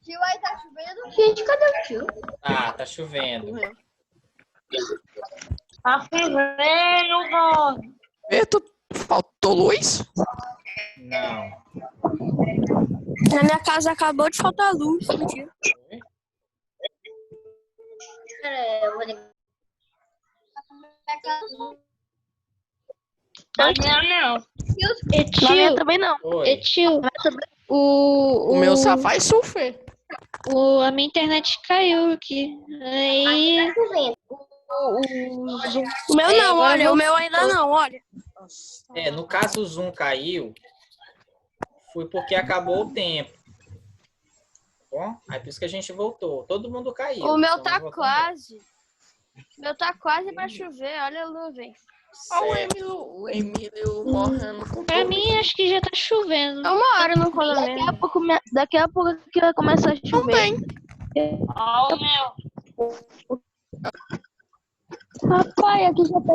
Tio, aí tá chovendo? Gente, cadê o tio? Tá chovendo. Tá chovendo, mano. Beto, faltou luz? Não. Na minha casa acabou de faltar luz. Mentira. Pera, eu vou ligar. Na minha não. Na minha Tio, também não. Oi. tio, O meu só faz surfer. a minha internet caiu aqui. Aí. O meu não, agora olha. O meu ainda não, olha. No caso o Zoom caiu, foi porque acabou o tempo. Tá bom? Aí por isso que a gente voltou. Todo mundo caiu. O meu então tá nós voltamos. quase. O meu tá quase pra chover. Olha a nuvem. Olha Certo. o Emílio morrendo com Pra mim, acho que já tá chovendo. É uma hora no condomínio. Daqui a pouco que vai começar a chover. também. Ó, o meu. Papai, aqui já tá.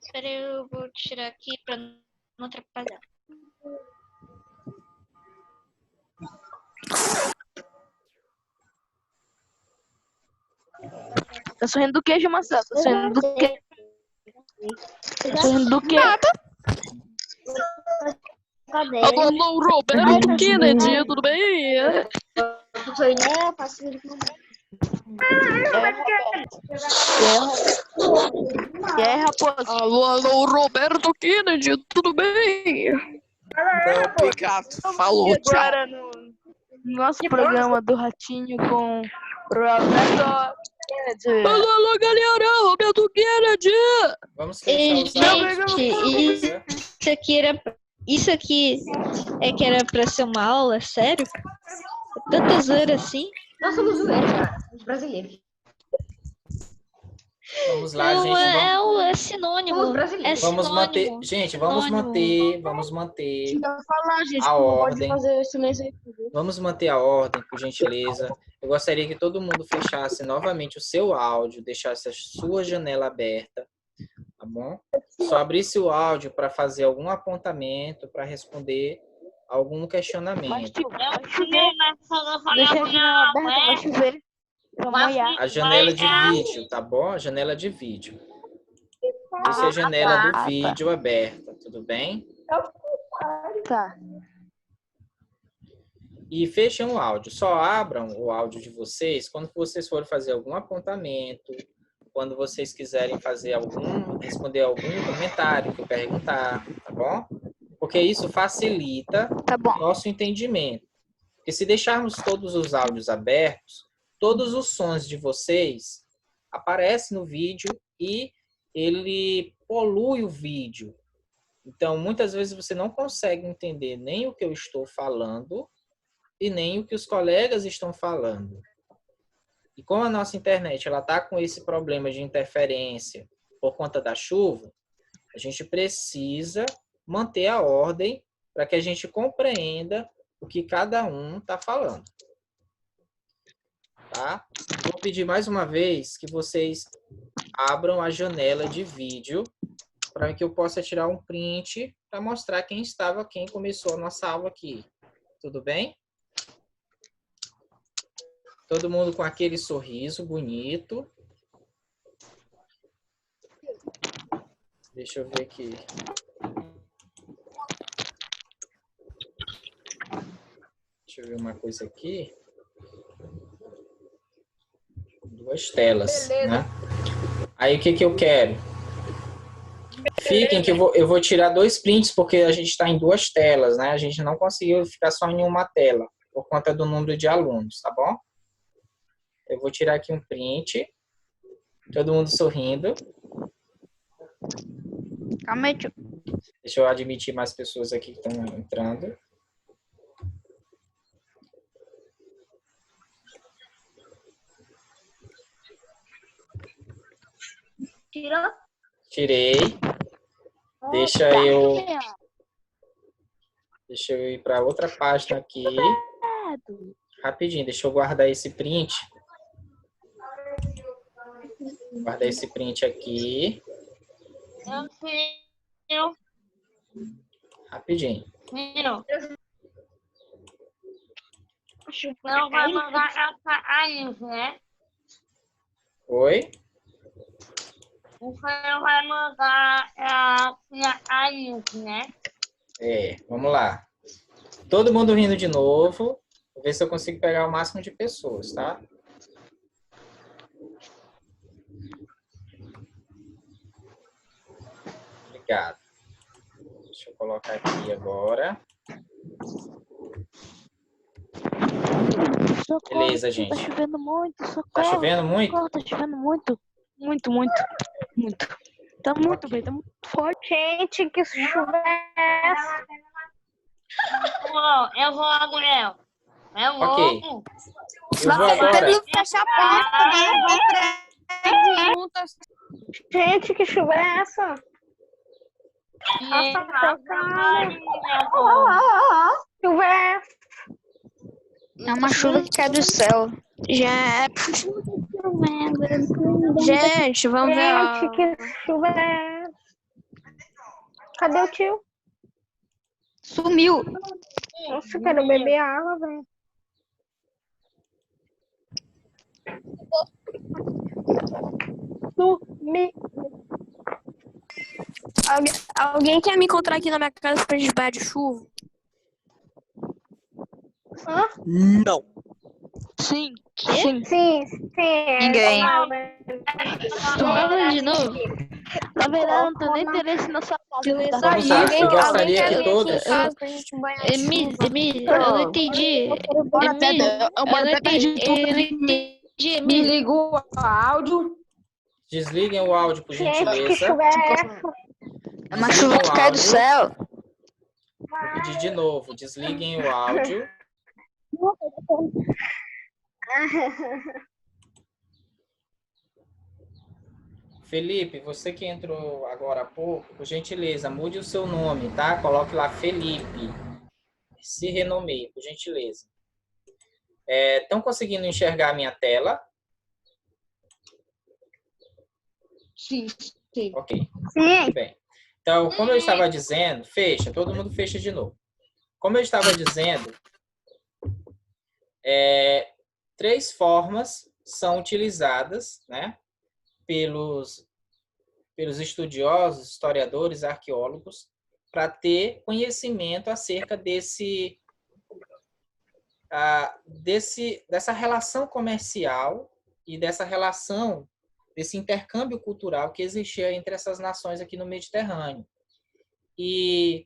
Espera aí, eu vou tirar aqui pra não atrapalhar. Tá sorrindo do quê, Marcelo? Tá sorrindo do quê? Tá sorrindo do quê? Alô, alô, Roberto Kennedy, tudo bem? E aí, raposo? Alô, alô, Roberto Kennedy, tudo bem? Obrigado, falou, tchau. Agora no nosso programa do Ratinho com Roberto Kennedy. Alô, alô, galera, Roberto Kennedy. Vamos fechar os áudios. Gente, isso aqui é que era pra ser uma aula, sério? Tanta zoeira assim? Nós somos zoeiros, cara. Somos brasileiros. Vamos lá, Não, gente. é sinônimo. Somos brasileiros. Vamos manter. Sinônimo. Gente, Sinônimo. vamos manter Deixa eu falar, gente. a Não pode ordem. fazer silêncio aí. Vamos manter a ordem, por gentileza. Eu gostaria que todo mundo fechasse novamente o seu áudio, deixasse a sua janela aberta, tá bom? Só abrisse o áudio para fazer algum apontamento, para responder algum questionamento. Vai chover. Deixa a janela aberta, vai chover. Vai molhar. A janela de vídeo, tá bom? A janela de vídeo. Deixe a janela do vídeo aberta, tudo bem? Tá. E fechem o áudio. Só abram o áudio de vocês quando vocês forem fazer algum apontamento, quando vocês quiserem responder algum comentário que eu perguntar, tá bom? Porque isso facilita Tá bom. o nosso entendimento. Porque se deixarmos todos os áudios abertos, todos os sons de vocês aparecem no vídeo e ele polui o vídeo. Então, muitas vezes você não consegue entender nem o que eu estou falando e nem o que os colegas estão falando. E como a nossa internet ela está com esse problema de interferência por conta da chuva, a gente precisa manter a ordem para que a gente compreenda o que cada um está falando. Tá? Vou pedir mais uma vez que vocês abram a janela de vídeo para que eu possa tirar um print para mostrar quem começou a nossa aula aqui. Tudo bem? Todo mundo com aquele sorriso bonito. Deixa eu ver aqui. Deixa eu ver uma coisa aqui. Duas telas, né? Aí o que eu quero? Fiquem que eu vou tirar 2 prints porque a gente está em 2 telas, né? A gente não conseguiu ficar só em uma tela por conta do número de alunos, tá bom? Eu vou tirar aqui um print. Todo mundo sorrindo. Calma aí, tio. Deixa eu admitir mais pessoas aqui que estão entrando. Tira. Tirei. Deixa eu ir para outra página aqui. Rapidinho, deixa eu guardar esse print. Guardar esse print aqui. Rapidinho. Não vai mandar a né? Oi? Você não vai mandar a né? Vamos lá. Todo mundo rindo de novo. Vou ver se eu consigo pegar o máximo de pessoas, tá? Obrigado. Deixa eu colocar aqui agora. Socorro, Beleza, gente. Tá chovendo muito, socorro. Tá chovendo muito? Socorro, tá chovendo muito. Muito. Tá muito bem, tá muito forte. Gente, que chuva é essa? Eu vou, Gabriel. Eu vou. Ok. Eu vou agora. Fechar a porta, Gente, que chuva é essa? Nossa, chuva é essa? É uma chuva que cai do céu. Já é. Gente, vamos ver. Gente, que chuva é essa? Cadê o tio? Sumiu. Nossa, eu quero beber água, velho. Sumi. Alguém quer me encontrar aqui na minha casa pra gente banhar de chuva? Não. Sim. Sim. Ninguém. Fala de novo. Na verdade, não tenho nem interesse na sua casa. Vamos lá. Eu gostaria que todos... Emílio, eu não entendi. Eu moro até perto de tudo. Eu não entendi, Me Emílio. liga o áudio. Desliguem o áudio, por Gente, que gentileza. chuva é essa? É uma chuva que cai do céu. Vou pedir de novo. Desliguem o áudio. Felipe, você que entrou agora há pouco, por gentileza, mude o seu nome, tá? Coloque lá Felipe. Se renomeie, por gentileza. Estão conseguindo enxergar a minha tela? Sim. Ok. Sim. Muito bem. Então, como eu estava dizendo, fecha, todo mundo fecha de novo. Como eu estava dizendo, 3 formas são utilizadas, né, pelos estudiosos, historiadores, arqueólogos, para ter conhecimento acerca dessa relação comercial e desse intercâmbio cultural que existia entre essas nações aqui no Mediterrâneo. E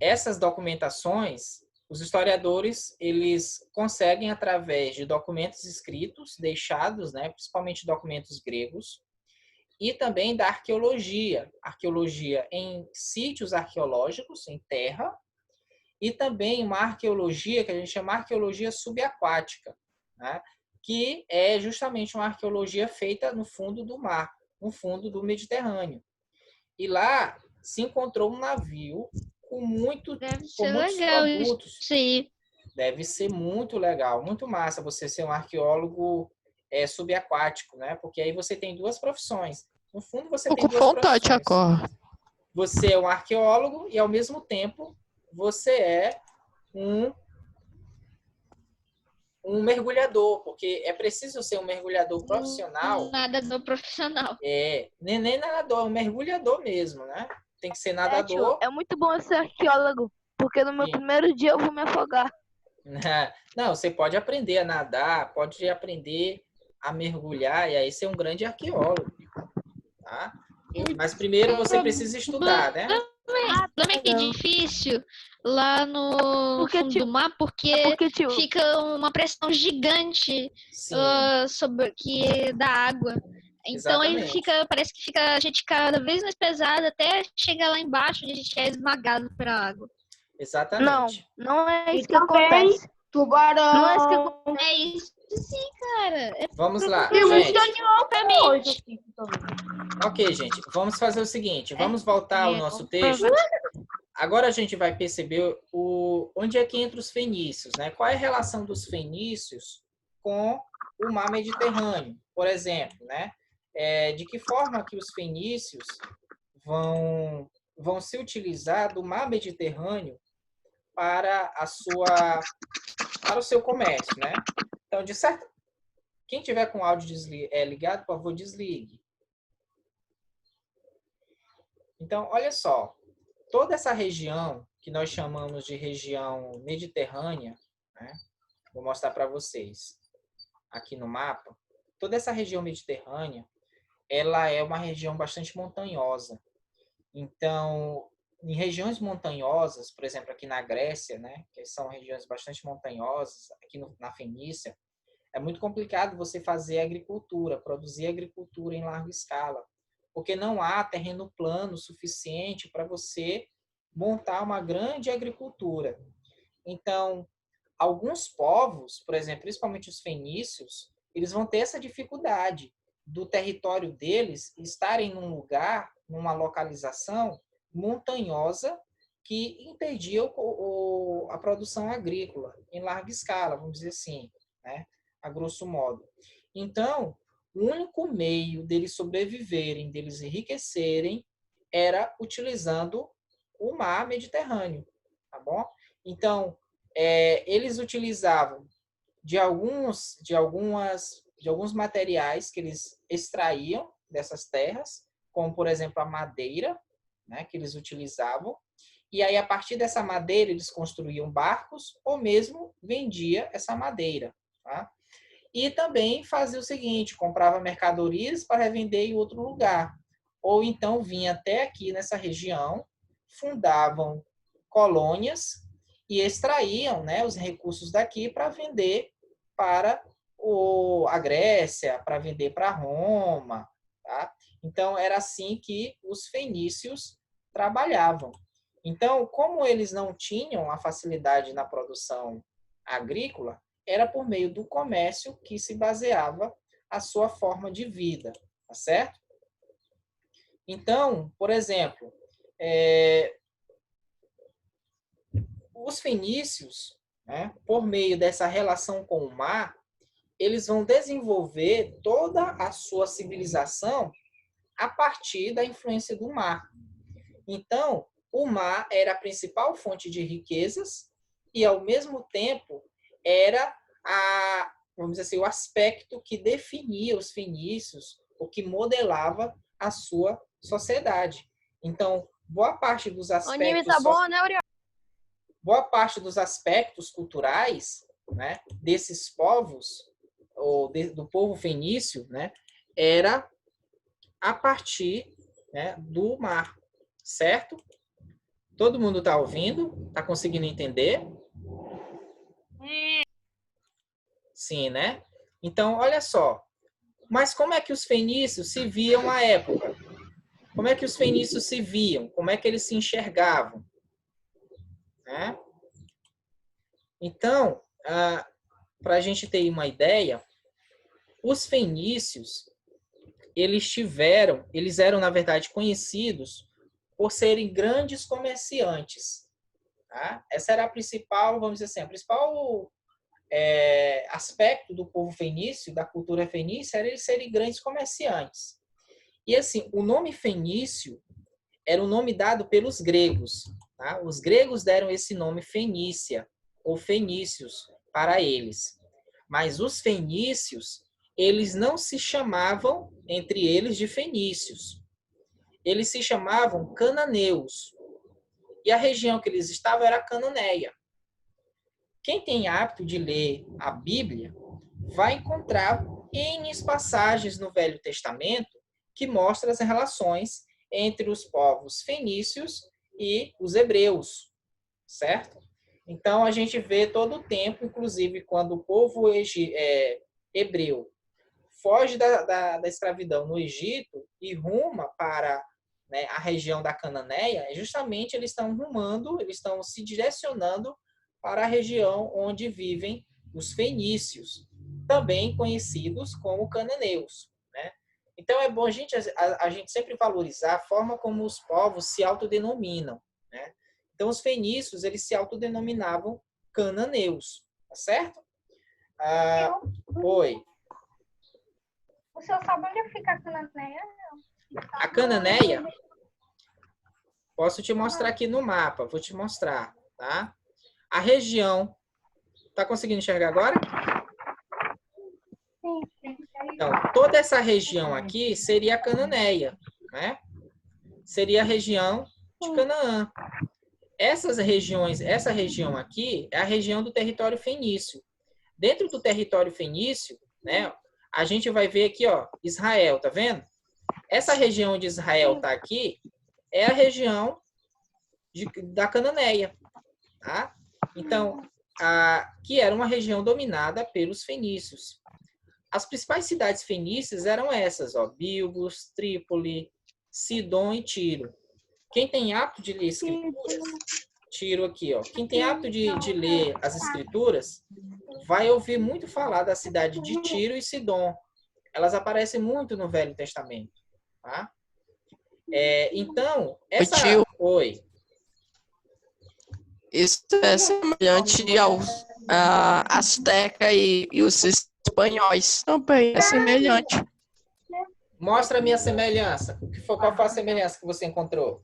essas documentações, os historiadores, eles conseguem, através de documentos escritos, deixados, né, principalmente documentos gregos, e também da arqueologia em sítios arqueológicos, em terra, e também uma arqueologia que a gente chama de arqueologia subaquática, né, que é justamente uma arqueologia feita no fundo do mar, no fundo do Mediterrâneo. E lá se encontrou um navio com muitos produtos. Sim. Deve ser muito legal, muito massa você ser um arqueólogo subaquático, né? Porque aí você tem 2 profissões. No fundo, você tem 2 vontade profissões. agora. Você é um arqueólogo e, ao mesmo tempo, você é um mergulhador, porque é preciso ser um mergulhador profissional. Nadador profissional. Nem nadador, é um mergulhador mesmo, né? Tem que ser nadador. É muito bom ser arqueólogo, porque no meu primeiro dia eu vou me afogar. Não, você pode aprender a nadar, pode aprender a mergulhar, e aí ser um grande arqueólogo, tá? Mas primeiro você precisa estudar, né? Também que é difícil lá no fundo do mar, porque fica uma pressão gigante da água. Então ele parece que fica a gente cada vez mais pesado até chegar lá embaixo onde a gente é esmagado pela água. Exatamente. Não é isso que acontece. Tubarão. Não é isso que acontece. É isso sim, cara. Vamos lá, gente. Ok, gente. Vamos fazer o seguinte. Vamos voltar ao nosso texto. Agora a gente vai perceber onde é que entra os fenícios, né? Qual é a relação dos fenícios com o mar Mediterrâneo, por exemplo, né? De que forma que os fenícios vão se utilizar do mar Mediterrâneo para o seu comércio, né? Então, quem tiver com o áudio ligado, por favor, desligue. Então, olha só, toda essa região que nós chamamos de região mediterrânea, né? Vou mostrar para vocês aqui no mapa. Toda essa região mediterrânea, ela é uma região bastante montanhosa. Então, em regiões montanhosas, por exemplo, aqui na Grécia, né, que são regiões bastante montanhosas, aqui na Fenícia, é muito complicado você fazer agricultura, produzir agricultura em larga escala, porque não há terreno plano suficiente para você montar uma grande agricultura. Então, alguns povos, por exemplo, principalmente os fenícios, eles vão ter essa dificuldade do território deles estarem num lugar, numa localização montanhosa que impedia a produção agrícola em larga escala, vamos dizer assim, né? A grosso modo. Então, o único meio deles sobreviverem, deles enriquecerem, era utilizando o mar Mediterrâneo, tá bom? Então, eles utilizavam de alguns materiais que eles extraíam dessas terras, como, por exemplo, a madeira, né, que eles utilizavam. E aí, a partir dessa madeira, eles construíam barcos ou mesmo vendia essa madeira. Tá? E também fazia o seguinte, comprava mercadorias para revender em outro lugar. Ou então vinha até aqui nessa região, fundavam colônias e extraíam, né, os recursos daqui para vender para a Grécia, para vender para Roma. Tá? Então, era assim que os fenícios trabalhavam. Então, como eles não tinham a facilidade na produção agrícola, era por meio do comércio que se baseava a sua forma de vida, tá certo? Então, por exemplo, os fenícios, né, por meio dessa relação com o mar, eles vão desenvolver toda a sua civilização a partir da influência do mar. Então, o mar era a principal fonte de riquezas e, ao mesmo tempo, era vamos dizer assim, o aspecto que definia os fenícios, o que modelava a sua sociedade. Então, boa parte dos aspectos... O anime tá bom, né, Uriel? Boa parte dos aspectos culturais, né, desses povos, do povo fenício, né, era a partir, né, do mar, certo? Todo mundo está ouvindo? Está conseguindo entender? Sim, né? Então, olha só. Mas como é que os fenícios se viam à época? Como é que os fenícios se viam? Como é que eles se enxergavam? Né? Então, para a gente ter uma ideia, os fenícios, eles eram, na verdade, conhecidos por serem grandes comerciantes. Tá? Essa era a principal, vamos dizer assim, a principal aspecto do povo fenício, da cultura fenícia, era eles serem grandes comerciantes. E assim, o nome fenício era um nome dado pelos gregos. Tá? Os gregos deram esse nome Fenícia, ou fenícios, para eles. Mas os fenícios, eles não se chamavam, entre eles, de fenícios. Eles se chamavam cananeus. E a região que eles estavam era a Cananeia. Quem tem hábito de ler a Bíblia vai encontrar N passagens no Velho Testamento que mostram as relações entre os povos fenícios e os hebreus, certo? Então, a gente vê todo o tempo, inclusive quando o povo hebreu foge da escravidão no Egito e ruma para, né, a região da Cananeia, justamente eles estão se direcionando para a região onde vivem os fenícios, também conhecidos como cananeus. Né? Então, é bom a gente sempre valorizar a forma como os povos se autodenominam. Né? Então, os fenícios, eles se autodenominavam cananeus, tá certo? Oi. O senhor sabe onde fica a Cananéia? A Cananéia, posso te mostrar aqui no mapa, vou te mostrar, tá? A região, tá conseguindo enxergar agora? Sim, sim. Então, toda essa região aqui seria a Cananéia, né? Seria a região de Canaã. Essa região aqui é a região do território fenício. Dentro do território fenício, né, a gente vai ver aqui, ó, Israel, tá vendo? Essa região de Israel tá aqui, é a região da Cananéia, tá? Então, que era uma região dominada pelos fenícios. As principais cidades fenícias eram essas, ó, Bilbos, Trípoli, Sidom e Tiro. Quem tem hábito de ler escrituras, Tiro aqui, ó. Quem tem hábito de ler as escrituras, vai ouvir muito falar da cidade de Tiro e Sidom. Elas aparecem muito no Velho Testamento, tá? Então, essa... Tio. Oi. Isso é semelhante aos Azteca e os espanhóis. Também é semelhante. Mostra a minha semelhança. Qual foi a semelhança que você encontrou?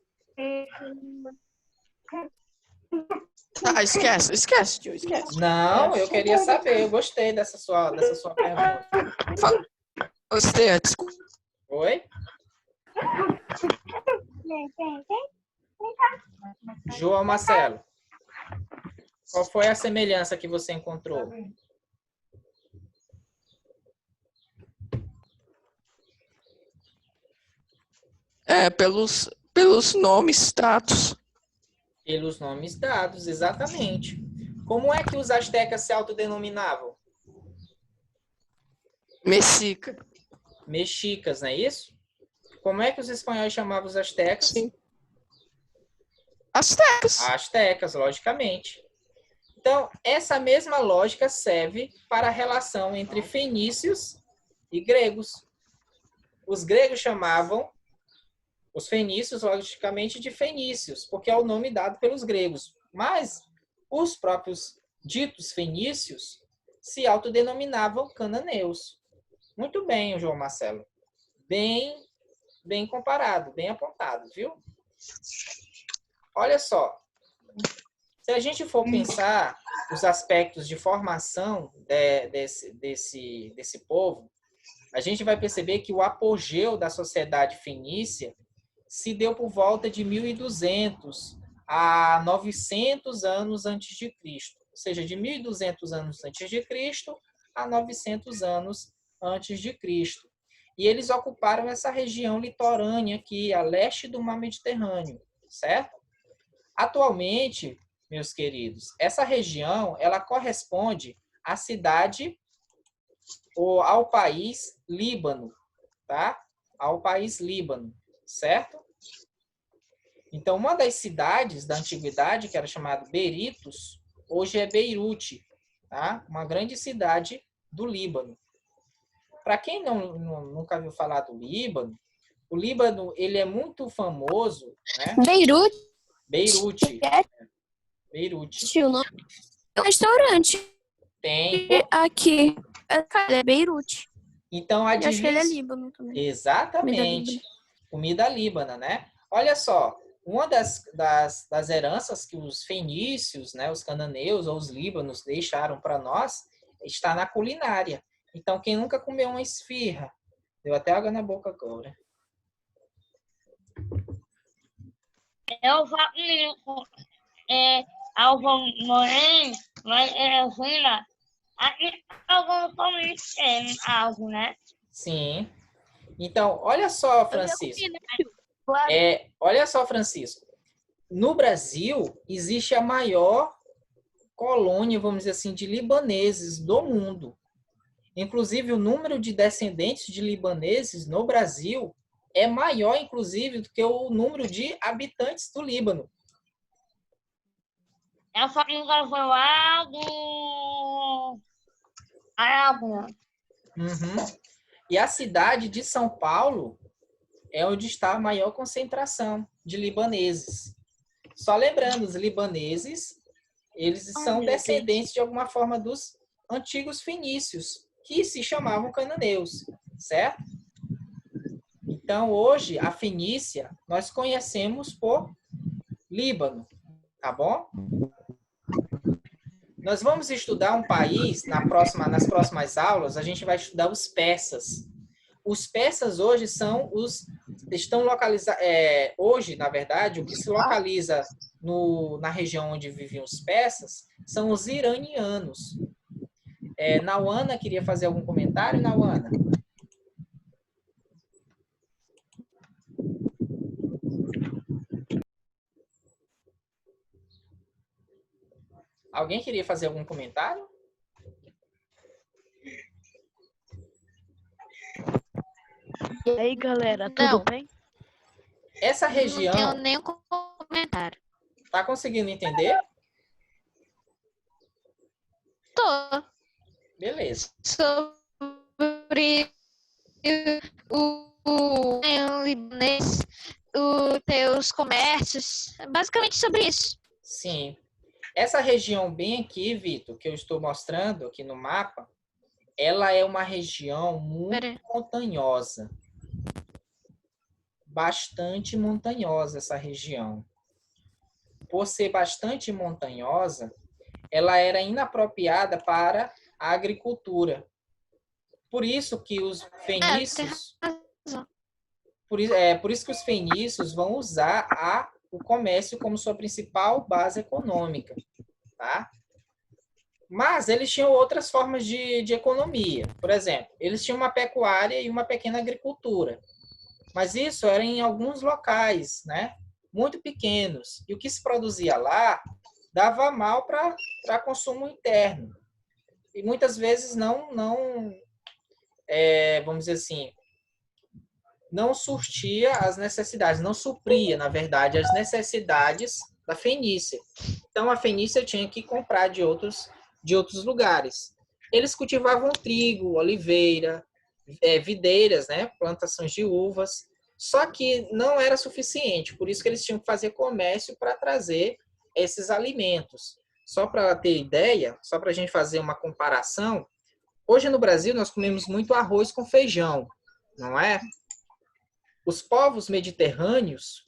Tá, esquece, tio, esquece. Não, eu queria saber. Eu gostei dessa sua pergunta. Você, desculpa. Oi? João Marcelo. Qual foi a semelhança que você encontrou? Pelos nomes dados. Pelos nomes dados, exatamente. Como é que os astecas se autodenominavam? Mexica. Mexicas, não é isso? Como é que os espanhóis chamavam os astecas? Sim. Aztecas. Astecas, logicamente. Então, essa mesma lógica serve para a relação entre fenícios e gregos. Os gregos chamavam os fenícios, logicamente, de fenícios, porque é o nome dado pelos gregos. Mas os próprios ditos fenícios se autodenominavam cananeus. Muito bem, João Marcelo. Bem comparado, bem apontado, viu? Olha só. Se a gente for pensar os aspectos de formação desse povo, a gente vai perceber que o apogeu da sociedade fenícia se deu por volta de 1200 a 900 anos antes de Cristo. Ou seja, de 1200 anos antes de Cristo a 900 anos antes de Cristo. E eles ocuparam essa região litorânea aqui, a leste do mar Mediterrâneo, certo? Atualmente, meus queridos, essa região, ela corresponde à cidade ou ao país Líbano, tá? Ao país Líbano, certo? Então, uma das cidades da antiguidade, que era chamada Berytus, hoje é Beirute, tá? Uma grande cidade do Líbano. Para quem nunca viu falar do Líbano, o Líbano, ele é muito famoso, né? Beirute? Beirute. Beirute. Tio, não é um restaurante. Tem. Aqui. É Beirute. Então, a Eu acho que ele é divisa... Líbano também. Exatamente. Comida líbana, né? Olha só, uma das heranças que os fenícios, né, os cananeus ou os líbanos deixaram para nós está na culinária. Então, quem nunca comeu uma esfirra? Deu até água na boca agora. Eu falo Alva Moreno, mas Regina, aqui alguns comem algo, né? Sim. Então, olha só, Francisco. Olha só, Francisco. No Brasil, existe a maior colônia, vamos dizer assim, de libaneses do mundo. Inclusive, o número de descendentes de libaneses no Brasil é maior, inclusive, do que o número de habitantes do Líbano. Eu só nunca fui lá do Arábia. Uhum. E a cidade de São Paulo é onde está a maior concentração de libaneses. Só lembrando, os libaneses, eles são descendentes de alguma forma dos antigos fenícios, que se chamavam cananeus, certo? Então, hoje, a Fenícia, nós conhecemos por Líbano, tá bom? Nós vamos estudar um país, nas próximas aulas, a gente vai estudar os persas. Os persas hoje estão localizados, hoje, na verdade, o que se localiza na região onde viviam os persas são os iranianos. Nauana, queria fazer algum comentário, Nauana? Alguém queria fazer algum comentário? E aí, galera, tudo Não. bem? Essa Não região, tenho nenhum comentário. tá conseguindo entender? Tô. Beleza. Sobre o libanês, os comércios, basicamente sobre isso. Sim. Essa região bem aqui, Vitor, que eu estou mostrando aqui no mapa, ela é uma região muito montanhosa. Bastante montanhosa essa região. Por ser bastante montanhosa, ela era inapropriada para a agricultura. Por isso que os fenícios... Por isso que os fenícios vão usar o comércio como sua principal base econômica, tá? Mas eles tinham outras formas de economia. Por exemplo, eles tinham uma pecuária e uma pequena agricultura. Mas isso era em alguns locais, né? Muito pequenos. E o que se produzia lá dava mal para consumo interno. E muitas vezes vamos dizer assim, não surtia as necessidades, não supria, na verdade, as necessidades da Fenícia. Então, a Fenícia tinha que comprar de outros lugares. Eles cultivavam trigo, oliveira, videiras, né? Plantações de uvas, só que não era suficiente, por isso que eles tinham que fazer comércio para trazer esses alimentos. Só para ter ideia, só para a gente fazer uma comparação, hoje no Brasil nós comemos muito arroz com feijão, não é? Os povos mediterrâneos,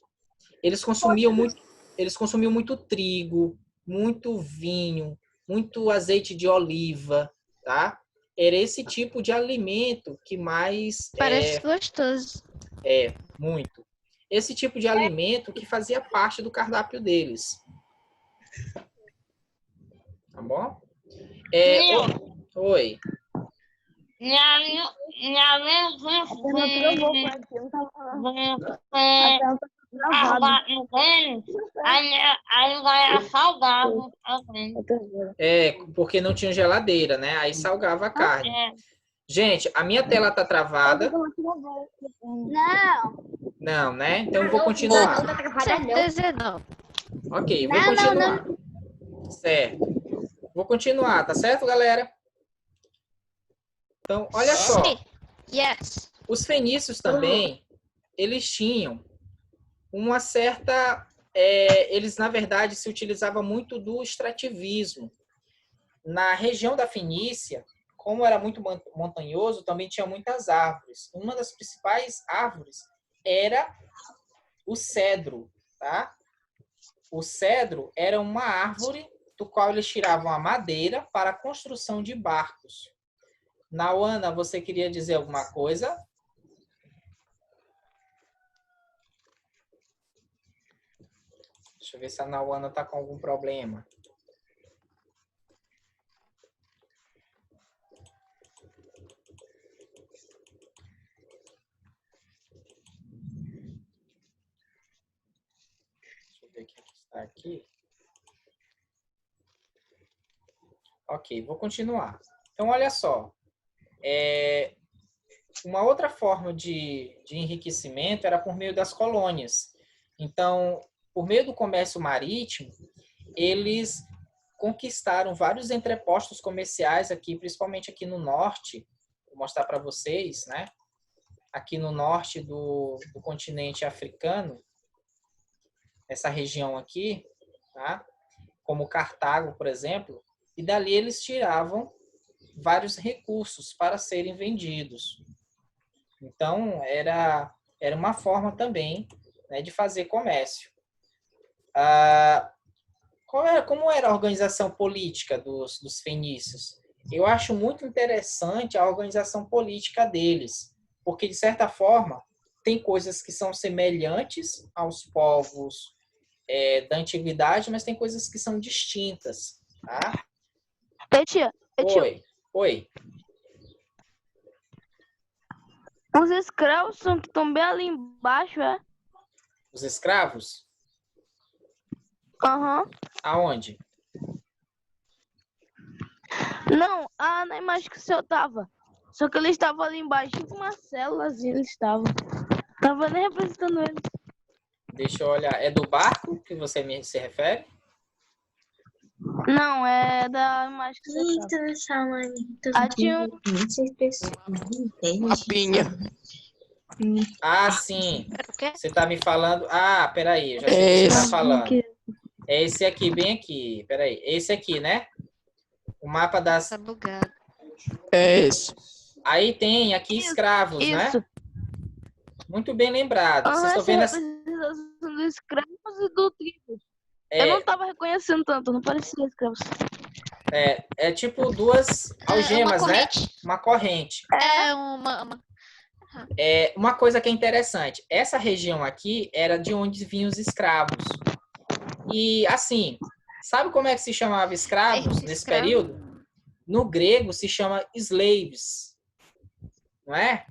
eles consumiam muito trigo, muito vinho, muito azeite de oliva, tá? Era esse tipo de alimento que mais... Parece gostoso. Muito. Esse tipo de alimento que fazia parte do cardápio deles. Tá bom? Oi. Porque não tinha geladeira, né? Aí salgava a carne. Gente, a minha tela tá travada. Não, né? Então eu vou continuar. Certeza não. Ok, vou continuar. Certo. Vou continuar, tá certo, galera? Então, olha só. Yes. Os fenícios também, eles tinham uma certa... eles, na verdade, se utilizavam muito do extrativismo. Na região da Fenícia, como era muito montanhoso, também tinha muitas árvores. Uma das principais árvores era o cedro, tá? O cedro era uma árvore do qual eles tiravam a madeira para a construção de barcos. Nauana, você queria dizer alguma coisa? Deixa eu ver se a Nauana está com algum problema. Deixa eu ver quem está aqui. Ok, vou continuar. Então, olha só. Uma outra forma de enriquecimento era por meio das colônias. Então, por meio do comércio marítimo, eles conquistaram vários entrepostos comerciais aqui, principalmente aqui no norte. Vou mostrar para vocês, né? Aqui no norte do continente africano, essa região aqui, tá? Como Cartago, por exemplo, e dali eles tiravam vários recursos para serem vendidos. Então, era uma forma também, né, de fazer comércio. Como era a organização política dos fenícios? Eu acho muito interessante a organização política deles, porque, de certa forma, tem coisas que são semelhantes aos povos da antiguidade, mas tem coisas que são distintas. Tá? Tia, Oi. os escravos são que estão bem ali embaixo, é? Os escravos? Aham. Aonde? Não, na imagem que o senhor tava. Só que eles estavam ali embaixo, tipo uma célulazinha eles estavam. Tava nem representando eles. Deixa eu olhar. É do barco que você se refere? Não, é da imagem que você tava. Tinha Mapinha. Ah, sim. Era o quê? Você tá me falando... Ah, peraí. Eu já sei o que você Esse. tá falando. É esse aqui, bem aqui. Peraí. Esse aqui, né? O mapa das... Tá bugado. É esse. Aí tem aqui escravos, isso. né? Muito bem lembrado. Vocês estão Essa vendo... representação dos escravos e do trigo. Eu não tava reconhecendo tanto, não parecia escravos. É tipo duas algemas, né? Uma corrente. É uma... Uma coisa que é interessante. Essa região aqui era de onde vinham os escravos. E, assim, sabe como é que se chamava escravos nesse Escravo. período? No grego se chama slaves. Não é?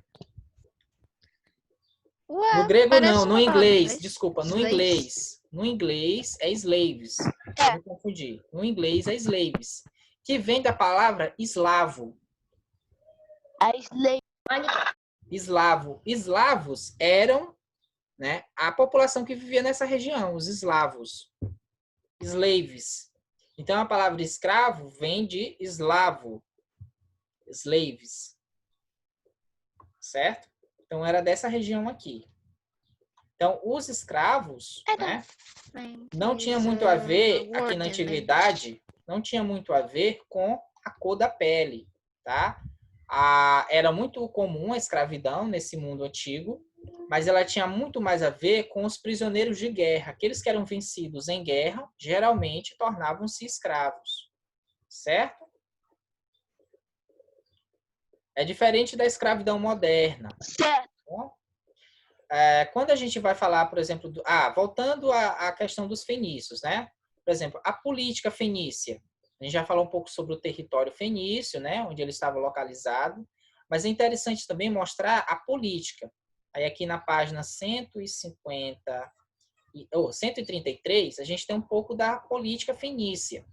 Ué, No grego parece não, no uma palavra, inglês. mas- Desculpa, no slaves. inglês. No inglês é slaves. Eu me confundi. No inglês é slaves. Que vem da palavra eslavo. A slave. Eslavo. Eslavos eram, né, a população que vivia nessa região, os eslavos. Slaves. Então a palavra escravo vem de eslavo. Slaves. Certo? Então era dessa região aqui. Então os escravos, né, não tinha muito a ver, aqui na antiguidade, não tinha muito a ver com a cor da pele, tá? Era muito comum a escravidão nesse mundo antigo, mas ela tinha muito mais a ver com os prisioneiros de guerra. Aqueles que eram vencidos em guerra, geralmente tornavam-se escravos, certo? É diferente da escravidão moderna. Certo. Tá? Quando a gente vai falar, por exemplo, voltando à questão dos fenícios, né? Por exemplo, a política fenícia. A gente já falou um pouco sobre o território fenício, né? Onde ele estava localizado. Mas é interessante também mostrar a política. Aí aqui na página 133, a gente tem um pouco da política fenícia.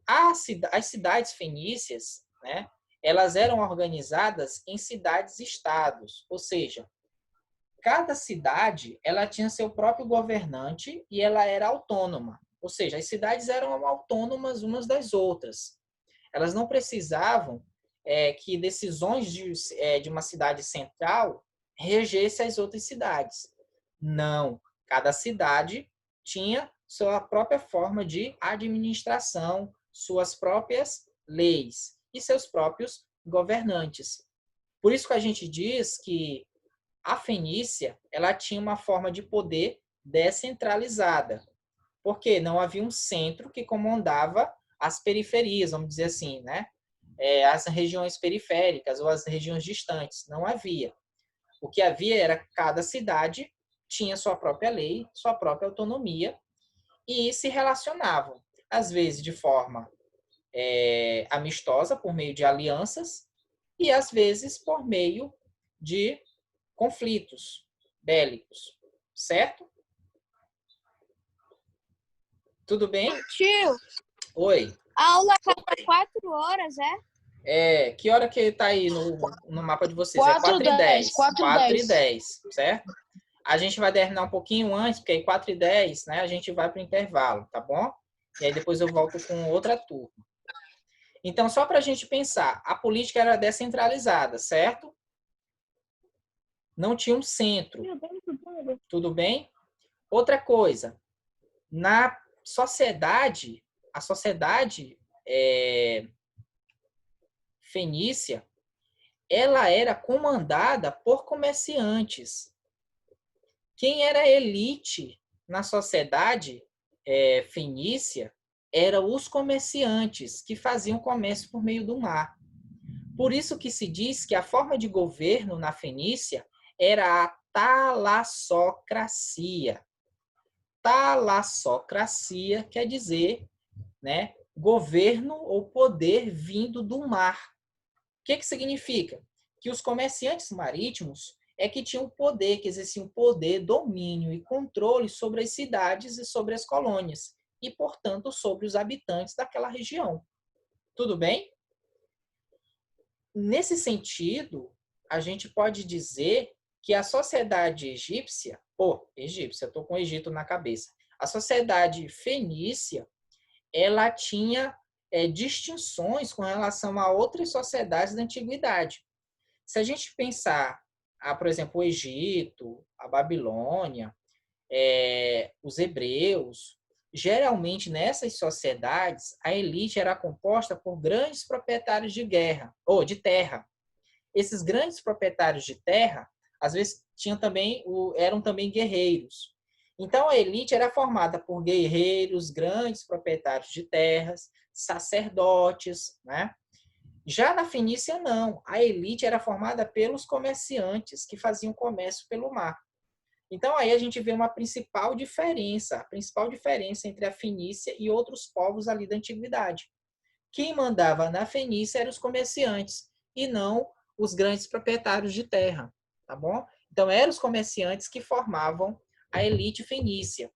As cidades fenícias, né? Elas eram organizadas em cidades-estados, ou seja, cada cidade ela tinha seu próprio governante e ela era autônoma. Ou seja, as cidades eram autônomas umas das outras. Elas não precisavam que decisões de uma cidade central regessem as outras cidades. Não. Cada cidade tinha sua própria forma de administração, suas próprias leis e seus próprios governantes. Por isso que a gente diz que a Fenícia ela tinha uma forma de poder descentralizada, porque não havia um centro que comandava as periferias, vamos dizer assim, né? As regiões periféricas ou as regiões distantes. Não havia. O que havia era que cada cidade tinha sua própria lei, sua própria autonomia e se relacionavam, às vezes de forma amistosa, por meio de alianças, e às vezes por meio de conflitos bélicos, certo? Tudo bem? Tio, Oi. a aula acaba 4 horas, é? Que hora que tá aí no mapa de vocês? 4h10, 4h10, certo? A gente vai terminar um pouquinho antes, porque aí 4h10, né, a gente vai para o intervalo, tá bom? E aí depois eu volto com outra turma. Então, só para a gente pensar, a política era descentralizada, certo? Não tinha um centro. Tudo bem? Outra coisa, na sociedade, a sociedade fenícia, ela era comandada por comerciantes. Quem era elite na sociedade fenícia eram os comerciantes que faziam comércio por meio do mar. Por isso que se diz que a forma de governo na Fenícia era a talassocracia. Talassocracia quer dizer, né, governo ou poder vindo do mar. O que significa? Que os comerciantes marítimos é que tinham poder, que exerciam poder, domínio e controle sobre as cidades e sobre as colônias, e, portanto, sobre os habitantes daquela região. Tudo bem? Nesse sentido, a gente pode dizer que a sociedade egípcia, estou com o Egito na cabeça, a sociedade fenícia, ela tinha distinções com relação a outras sociedades da antiguidade. Se a gente pensar, por exemplo, o Egito, a Babilônia, os hebreus, geralmente nessas sociedades, a elite era composta por grandes proprietários de terra. Esses grandes proprietários de terra, às vezes, eram também guerreiros. Então, a elite era formada por guerreiros, grandes proprietários de terras, sacerdotes, né? Já na Fenícia, não. A elite era formada pelos comerciantes que faziam comércio pelo mar. Então, aí a gente vê uma principal diferença entre a Fenícia e outros povos ali da antiguidade. Quem mandava na Fenícia eram os comerciantes e não os grandes proprietários de terra, tá bom? Então, eram os comerciantes que formavam a elite fenícia.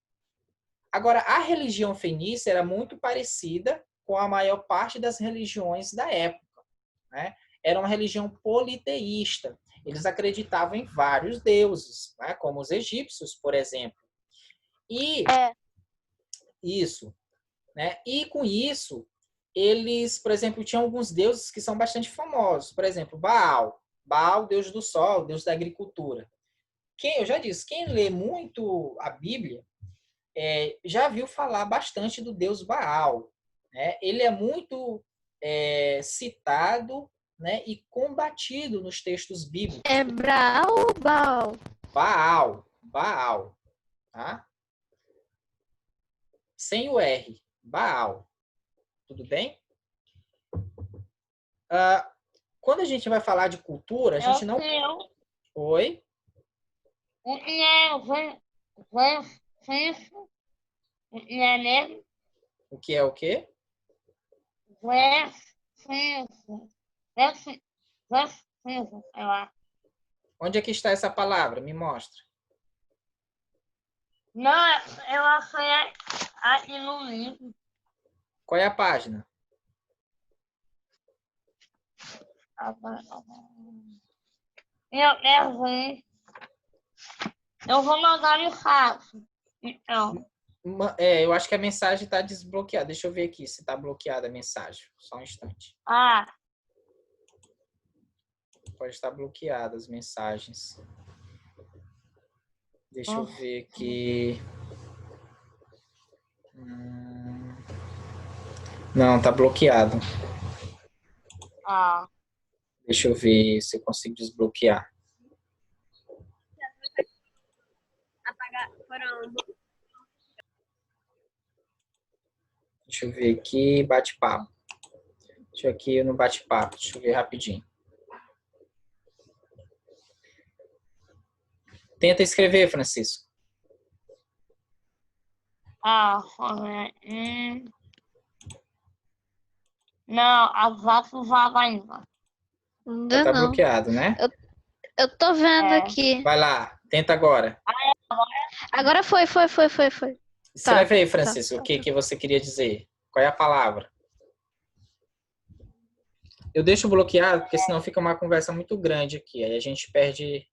Agora, a religião fenícia era muito parecida com a maior parte das religiões da época, né? Era uma religião politeísta. Eles acreditavam em vários deuses, né? Como os egípcios, por exemplo. Isso, né? E com isso, eles, por exemplo, tinham alguns deuses que são bastante famosos. Por exemplo, Baal, deus do sol, deus da agricultura. Eu já disse, quem lê muito a Bíblia já viu falar bastante do deus Baal, né? Ele é muito citado, né, e combatido nos textos bíblicos. É Braal ou Baal? Baal, tá? Sem o R, Baal. Tudo bem? Quando a gente vai falar de cultura, a gente não... Oi? O que é o quê? Onde é que está essa palavra? Me mostra. Não, eu achei aqui no livro. Qual é a página? Eu quero ver. Eu vou mandar mensagem. Então. Eu acho que a mensagem está desbloqueada. Deixa eu ver aqui se está bloqueada a mensagem. Só um instante. Pode estar bloqueada as mensagens. Deixa eu ver aqui. Não, está bloqueado. Deixa eu ver se eu consigo desbloquear. Deixa eu ver aqui, bate-papo. Deixa eu aqui no bate-papo. Deixa eu ver rapidinho. Tenta escrever, Francisco. Não, as fotos vagas ainda. Ainda Tá não. bloqueado, né? Eu tô vendo aqui. Vai lá, tenta agora. Agora foi. Escreve aí, Francisco, o que você queria dizer. Qual é a palavra? Eu deixo bloqueado, porque senão fica uma conversa muito grande aqui. Aí a gente perde...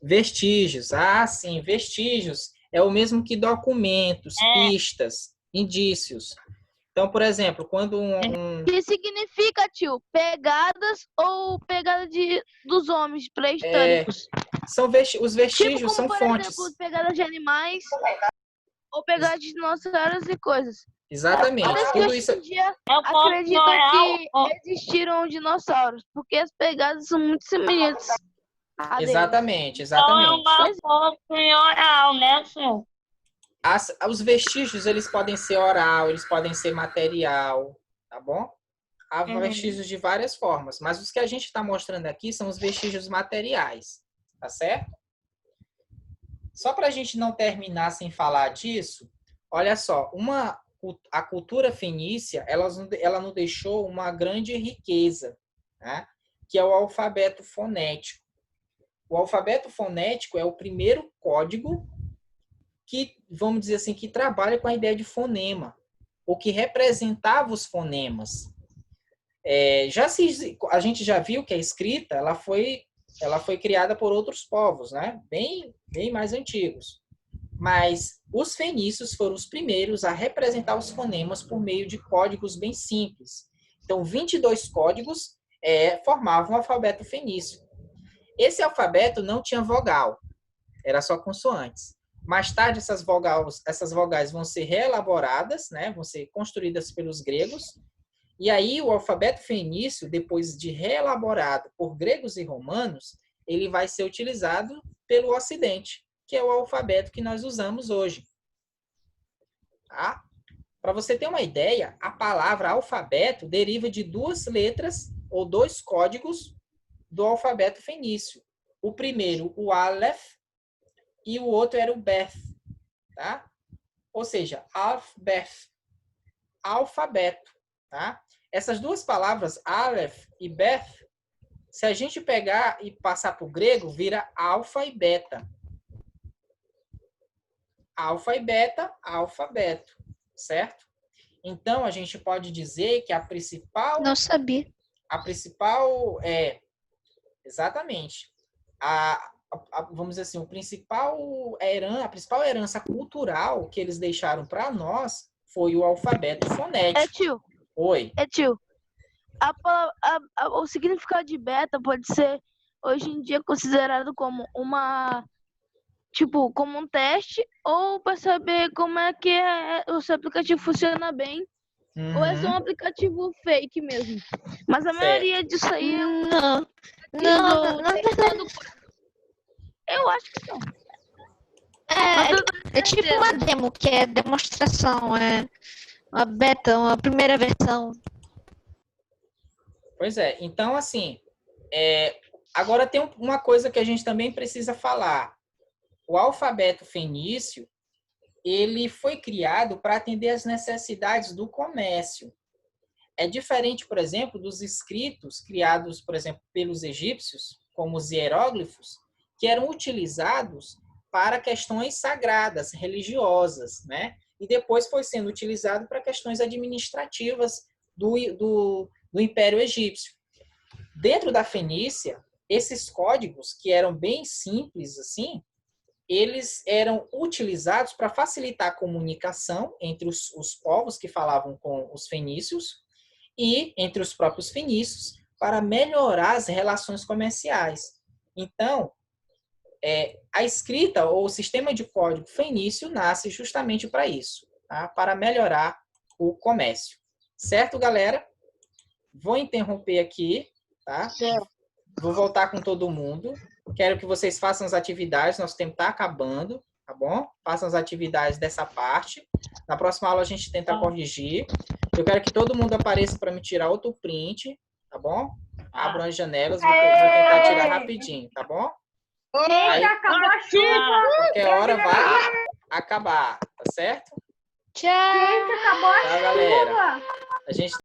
Vestígios. Sim, vestígios. É o mesmo que documentos, pistas, indícios. Então, por exemplo, quando O que significa, tio? Pegadas ou pegada dos homens pré-históricos? Os vestígios Tipo, são como, por fontes. exemplo, pegadas de animais ou pegadas de dinossauros e coisas. Exatamente. Parece que Tudo hoje isso. em dia Eu posso acreditam orar, que existiram dinossauros, porque as pegadas são muito semelhantes a deles. Exatamente, então eu exatamente. posso orar, né, senhor? Os vestígios, eles podem ser oral, eles podem ser material, tá bom? Há vestígios de várias formas, mas os que a gente está mostrando aqui são os vestígios materiais, tá certo? Só para a gente não terminar sem falar disso, olha só, a cultura fenícia, ela nos deixou uma grande riqueza, né? Que é o alfabeto fonético. O alfabeto fonético é o primeiro código que, vamos dizer assim, que trabalha com a ideia de fonema, ou que representava os fonemas. A gente já viu que a escrita ela foi criada por outros povos, né? Bem mais antigos. Mas os fenícios foram os primeiros a representar os fonemas por meio de códigos bem simples. Então, 22 códigos formavam o alfabeto fenício. Esse alfabeto não tinha vogal, era só consoantes. Mais tarde, essas vogais vão ser reelaboradas, né? Vão ser construídas pelos gregos. E aí, o alfabeto fenício, depois de reelaborado por gregos e romanos, ele vai ser utilizado pelo Ocidente, que é o alfabeto que nós usamos hoje. Tá? Para você ter uma ideia, a palavra alfabeto deriva de 2 letras ou 2 códigos do alfabeto fenício. O primeiro, o Aleph, e o outro era o Beth. Tá? Ou seja, Alf-Beth, alfabeto. Tá? Essas 2 palavras, Aleph e Beth, se a gente pegar e passar para o grego, vira alfa e beta. Alfa e beta, alfabeto, certo? Então, a gente pode dizer que a principal... Não sabia. A principal exatamente. Vamos dizer assim, a principal herança cultural que eles deixaram para nós foi o alfabeto fonético. Tio. Oi. Tio. O significado de beta pode ser, hoje em dia, considerado como como um teste, ou para saber como é que o seu aplicativo funciona bem, ou é só um aplicativo fake mesmo. Mas a maioria disso aí é um... Não, na verdade. Eu acho que não. É tipo uma demo, que é demonstração, é uma beta, uma primeira versão. Pois é. Então, assim, agora tem uma coisa que a gente também precisa falar. O alfabeto fenício, ele foi criado para atender às necessidades do comércio. É diferente, por exemplo, dos escritos criados, por exemplo, pelos egípcios, como os hieróglifos, que eram utilizados para questões sagradas, religiosas, né? E depois foi sendo utilizado para questões administrativas do Império Egípcio. Dentro da Fenícia, esses códigos, que eram bem simples assim, eles eram utilizados para facilitar a comunicação entre os povos que falavam com os fenícios e entre os próprios fenícios para melhorar as relações comerciais. Então, a escrita ou o sistema de código fenício nasce justamente para isso, tá? Para melhorar o comércio. Certo, galera? Vou interromper aqui, tá? Vou voltar com todo mundo. Quero que vocês façam as atividades, nosso tempo está acabando, tá bom? Façam as atividades dessa parte. Na próxima aula a gente tenta corrigir. Eu quero que todo mundo apareça para me tirar outro print, tá bom? Abram as janelas, vou tentar tirar rapidinho, tá bom? Aí, Acabou a chuva! qualquer hora vai acabar, tá certo? Tchau! Acabou a Tá, galera? chuva! A gente